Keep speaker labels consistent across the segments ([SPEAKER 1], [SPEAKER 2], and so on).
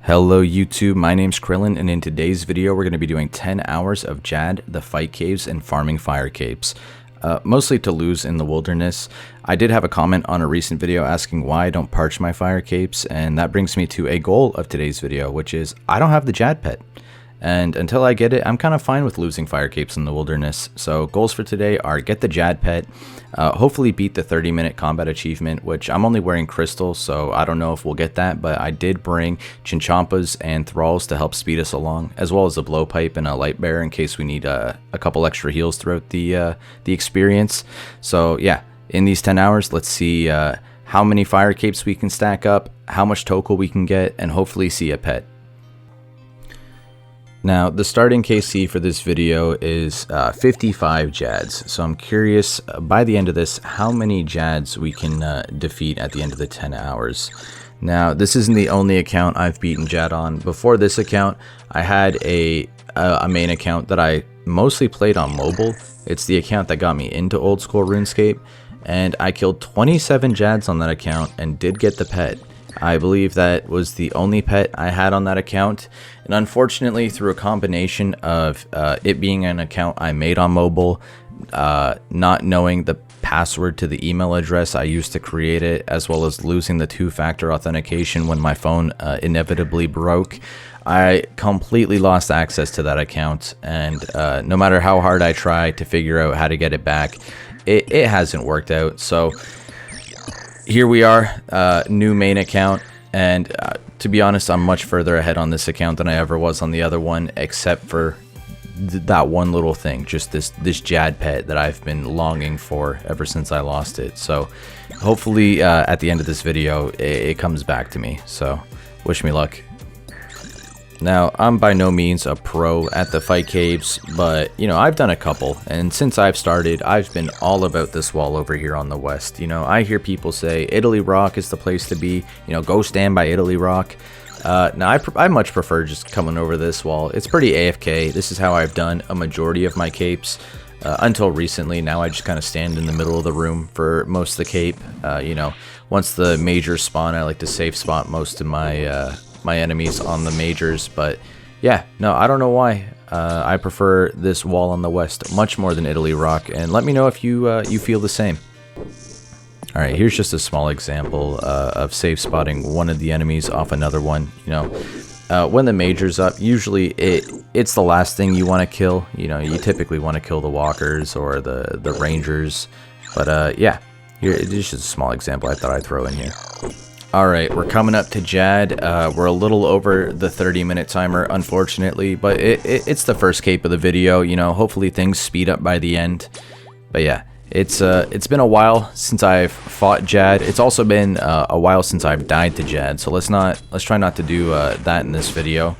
[SPEAKER 1] Hello YouTube, my name's Krillin, and in today's video we're going to be doing 10 hours of Jad, the fight caves, and farming fire capes. Mostly to lose in the wilderness. I did have a comment on a recent video asking why I don't parch my fire capes, and that brings me to a goal of today's video, which is I don't have the Jad pet. And until I get it, I'm kind of fine with losing fire capes in the wilderness. So goals for today are get the Jad pet, hopefully beat the 30-minute combat achievement, which I'm only wearing crystal, so I don't know if we'll get that, but I did bring Chinchampas and Thralls to help speed us along, as well as a blowpipe and a light bearer in case we need a couple extra heals throughout the experience. So yeah, in these 10 hours, let's see how many fire capes we can stack up, how much Tokkul we can get, and hopefully see a pet. Now, the starting KC for this video is 55 Jads, so I'm curious, by the end of this, how many Jads we can defeat at the end of the 10 hours. Now, this isn't the only account I've beaten Jad on. Before this account, I had a main account that I mostly played on mobile. It's the account that got me into Old School RuneScape, and I killed 27 Jads on that account and did get the pet. I believe that was the only pet I had on that account, and unfortunately through a combination of it being an account I made on mobile, not knowing the password to the email address I used to create it, as well as losing the two-factor authentication when my phone inevitably broke, I completely lost access to that account, and no matter how hard I try to figure out how to get it back, it hasn't worked out. So here we are, new main account, and to be honest, I'm much further ahead on this account than I ever was on the other one, except for that one little thing, just this Jad pet that I've been longing for ever since I lost it. So hopefully at the end of this video it comes back to me, so wish me luck. Now, I'm by no means a pro at the fight caves, but, you know, I've done a couple, and since I've started, I've been all about this wall over here on the west. You know, I hear people say Italy Rock is the place to be, you know, go stand by Italy Rock. Now, I much prefer just coming over this wall. It's pretty AFK. This is how I've done a majority of my capes, until recently. Now I just kind of stand in the middle of the room for most of the cape. You know, once the majors spawn, I like to safe spot most of my my enemies on the majors. But yeah, no, I don't know why I prefer this wall on the west much more than Italy Rock, and let me know if you you feel the same. All right, here's just a small example of safe spotting one of the enemies off another one. You know, when the major's up, usually it's the last thing you want to kill. You know, you typically want to kill the walkers or the rangers, but yeah, here it's just a small example I thought I'd throw in here. Alright, we're coming up to Jad. We're a little over the 30-minute timer, unfortunately, but it's the first cape of the video. You know, hopefully things speed up by the end. But yeah, it's been a while since I've fought Jad. It's also been a while since I've died to Jad, so let's try not to do that in this video.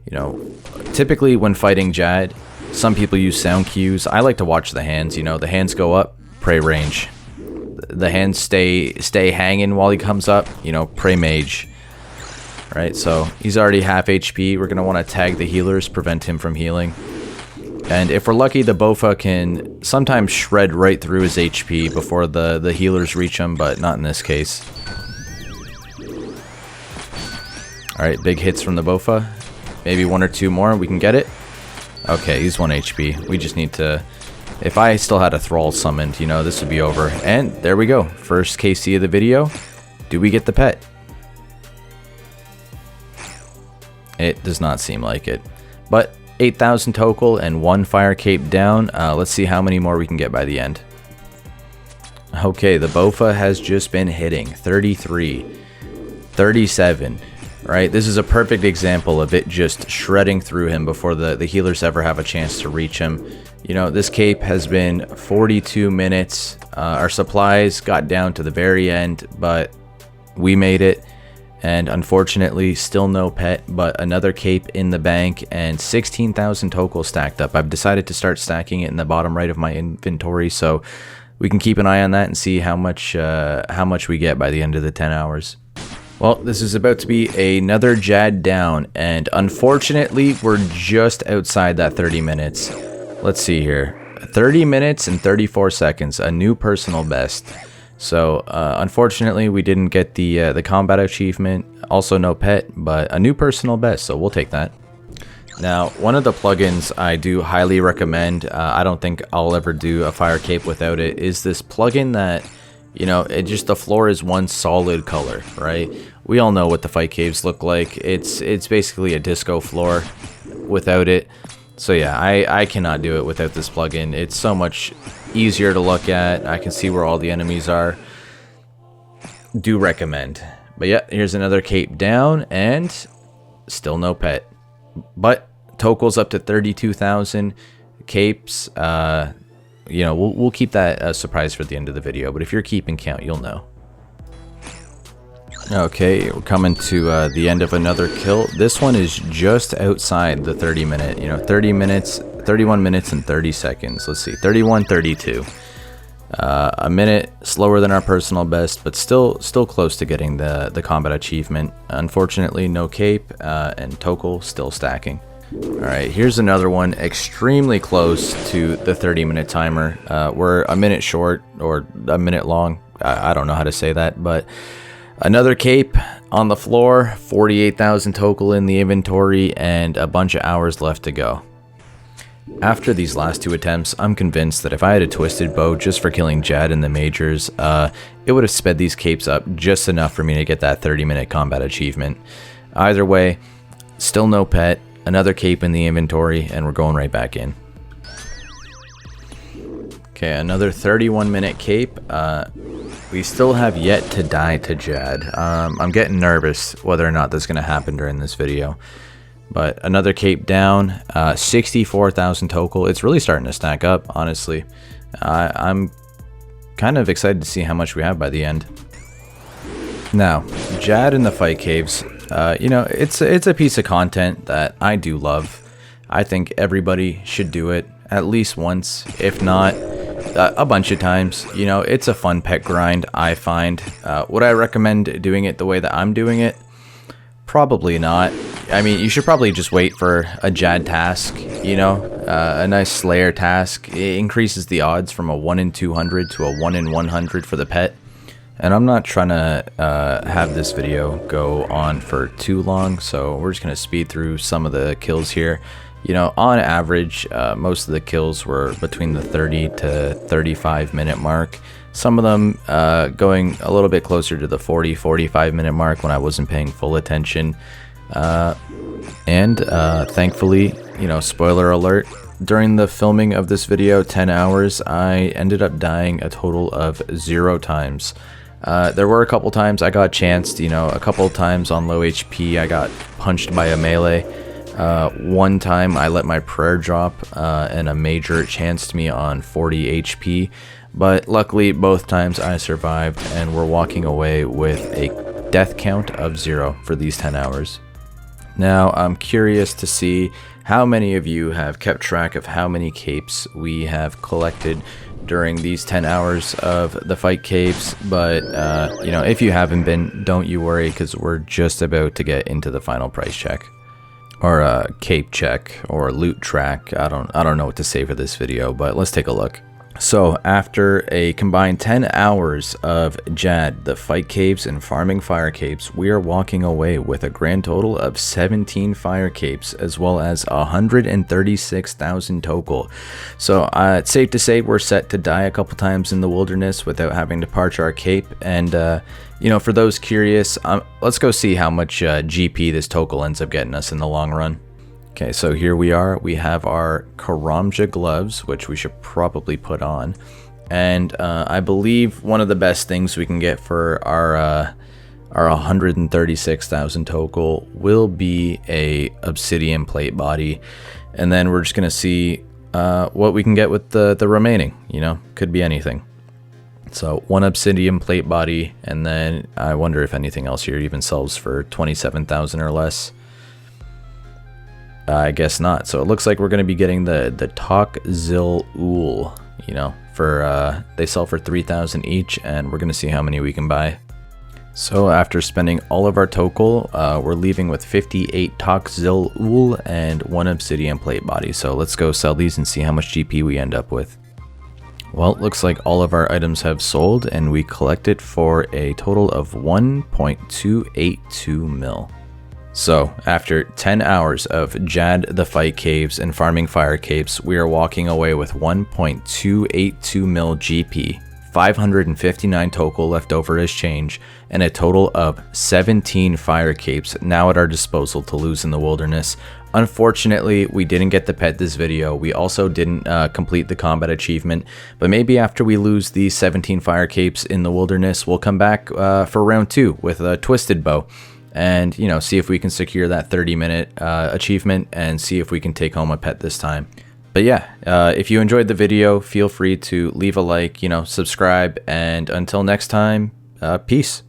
[SPEAKER 1] You know, typically when fighting Jad, some people use sound cues. I like to watch the hands. You know, the hands go up, pray range. The hands stay hanging while he comes up, you know, pray mage. Right, so he's already half HP. We're going to want to tag the healers, prevent him from healing. And if we're lucky, the Bowfa can sometimes shred right through his HP before the healers reach him, but not in this case. Alright, big hits from the Bowfa. Maybe one or two more, we can get it. Okay, he's 1 HP. We just need to... If I still had a Thrall summoned, you know, this would be over. And there we go. First KC of the video. Do we get the pet? It does not seem like it. But 8,000 Tokkul and 1 fire cape down. Let's see how many more we can get by the end. Okay, the Bowfa has just been hitting. 33. 37. Right, this is a perfect example of it just shredding through him before the healers ever have a chance to reach him. You know, this cape has been 42 minutes. Our supplies got down to the very end, but we made it. And unfortunately, still no pet, but another cape in the bank and 16,000 Tokkul stacked up. I've decided to start stacking it in the bottom right of my inventory, so we can keep an eye on that and see how much we get by the end of the 10 hours. Well, this is about to be another Jad down, and unfortunately, we're just outside that 30 minutes. Let's see here. 30 minutes and 34 seconds, a new personal best. So unfortunately, we didn't get the combat achievement. Also no pet, but a new personal best, so we'll take that. Now, one of the plugins I do highly recommend, I don't think I'll ever do a fire cape without it, is this plugin that, you know, the floor is one solid color, right? We all know what the fight caves look like. It's basically a disco floor without it. So yeah, I cannot do it without this plugin. It's so much easier to look at. I can see where all the enemies are. Do recommend. But yeah, here's another cape down, and still no pet. But Tokkul's up to 32,000 capes. You know, we'll keep that a surprise for the end of the video, but if you're keeping count, you'll know. Okay, we're coming to the end of another kill. This one is just outside the 30-minute, you know, 30 minutes, 31 minutes and 30 seconds. Let's see, 31, 32. A minute slower than our personal best, but still close to getting the combat achievement. Unfortunately, no cape, and Tokkul still stacking. Alright, here's another one extremely close to the 30-minute timer. We're a minute short, or a minute long. I don't know how to say that, but another cape on the floor, 48,000 Tokkul in the inventory, and a bunch of hours left to go. After these last two attempts, I'm convinced that if I had a twisted bow just for killing Jad in the majors, it would have sped these capes up just enough for me to get that 30-minute combat achievement. Either way, still no pet, another cape in the inventory, and we're going right back in. Okay, another 31-minute cape. We still have yet to die to Jad. I'm getting nervous whether or not that's going to happen during this video. But another cape down, 64,000 Tokkul. It's really starting to stack up, honestly. I'm kind of excited to see how much we have by the end. Now, Jad in the fight caves, you know, it's a piece of content that I do love. I think everybody should do it at least once, if not a bunch of times. You know, it's a fun pet grind, I find. Would I recommend doing it the way that I'm doing it? Probably not. I mean, you should probably just wait for a Jad task, you know, a nice Slayer task. It increases the odds from a 1 in 200 to a 1 in 100 for the pet. And I'm not trying to have this video go on for too long, so we're just going to speed through some of the kills here. You know, on average, most of the kills were between the 30 to 35 minute mark. Some of them going a little bit closer to the 40-45 minute mark when I wasn't paying full attention. Thankfully, you know, spoiler alert, during the filming of this video, 10 hours, I ended up dying a total of 0 times. There were a couple times I got chanced, you know, a couple times on low HP I got punched by a melee. One time I let my prayer drop and a major chanced me on 40 HP, but luckily both times I survived and we're walking away with a death count of 0 for these 10 hours. Now I'm curious to see how many of you have kept track of how many capes we have collected during these 10 hours of the fight caves, but you know, if you haven't been, don't you worry, because we're just about to get into the final price check. Or a cape check, or loot track. I don't know what to say for this video, but let's take a look. So after a combined 10 hours of Jad, the fight caves, and farming fire capes, we are walking away with a grand total of 17 fire capes, as well as 136,000 Tokkul. So it's safe to say we're set to die a couple times in the wilderness without having to parch our cape. And you know, for those curious, let's go see how much GP this Tokkul ends up getting us in the long run. Okay, so here we are. We have our Karamja gloves, which we should probably put on. And I believe one of the best things we can get for our 136,000 Tokkul will be a obsidian plate body. And then we're just going to see what we can get with the remaining, you know, could be anything. So one obsidian plate body, and then I wonder if anything else here even sells for 27,000 or less. I guess not. So it looks like we're going to be getting the TzTok-Jad, you know, for they sell for 3,000 each, and we're going to see how many we can buy. So after spending all of our Tokkul, we're leaving with 58 TzTok-Jad and 1 obsidian plate body. So let's go sell these and see how much GP we end up with. Well, it looks like all of our items have sold and we collected for a total of 1.282 mil. So, after 10 hours of Jad the Fight Caves and farming fire capes, we are walking away with 1.282 mil GP, 559 Tokkul left over as change, and a total of 17 fire capes now at our disposal to lose in the wilderness. Unfortunately, we didn't get the pet this video. We also didn't complete the combat achievement, but maybe after we lose these 17 fire capes in the wilderness, we'll come back for round 2 with a twisted bow. And, you know, see if we can secure that 30-minute achievement and see if we can take home a pet this time. But yeah, if you enjoyed the video, feel free to leave a like, subscribe, and until next time, peace.